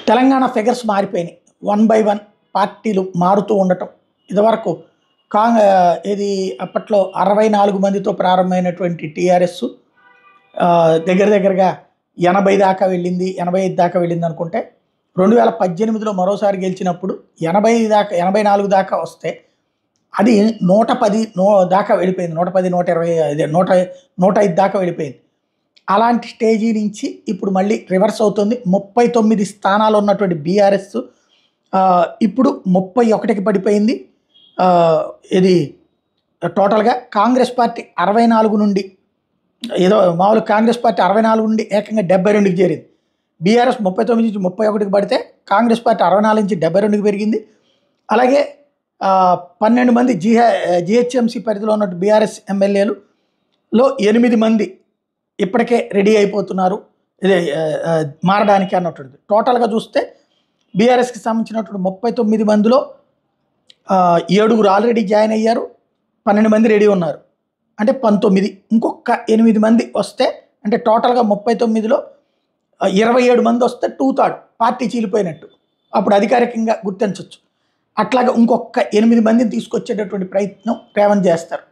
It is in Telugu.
తెలంగాణ ఫిగర్స్ మారిపోయినాయి. 1 బై 1 పార్టీలు మారుతూ ఉండటం. ఇదివరకు ఇది అప్పట్లో 64 మందితో ప్రారంభమైనటువంటి టీఆర్ఎస్ దగ్గర దగ్గరగా 80 దాకా వెళ్ళింది, 85 దాకా వెళ్ళింది అనుకుంటే 2018లో మరోసారి గెలిచినప్పుడు 84 దాకా వస్తే అది 110 దాకా వెళ్ళిపోయింది. 110, 120, అదే 105 దాకా వెళ్ళిపోయింది. అలాంటి స్టేజీ నుంచి ఇప్పుడు మళ్ళీ రివర్స్ అవుతుంది. 39 స్థానాలు ఉన్నటువంటి బీఆర్ఎస్ ఇప్పుడు 31కి పడిపోయింది. ఇది టోటల్గా కాంగ్రెస్ పార్టీ 64 నుండి ఏదో మామూలు కాంగ్రెస్ పార్టీ 64 నుండి ఏకంగా 72కి చేరింది. బీఆర్ఎస్ 39 నుంచి 31కి పడితే కాంగ్రెస్ పార్టీ 64 నుంచి 72కి పెరిగింది. అలాగే 12 మంది జిహెచ్ఎంసీ పరిధిలో ఉన్న బీఆర్ఎస్ ఎమ్మెల్యేలులో 8 మంది ఇప్పటికే రెడీ అయిపోతున్నారు ఇదే మారడానికి అన్నటువంటిది. టోటల్గా చూస్తే బీఆర్ఎస్కి సంబంధించినటువంటి 39 మందిలో 7 ఆల్రెడీ జాయిన్ అయ్యారు, 12 మంది రెడీ ఉన్నారు, అంటే 19. ఇంకొక 8 మంది వస్తే అంటే టోటల్గా 39లో 27 మంది వస్తే 2/3 పార్టీ చీలిపోయినట్టు అప్పుడు అధికారికంగా గుర్తించవచ్చు. అట్లాగే ఇంకొక 8 మందిని తీసుకొచ్చేటటువంటి ప్రయత్నం రేవంత్ చేస్తారు.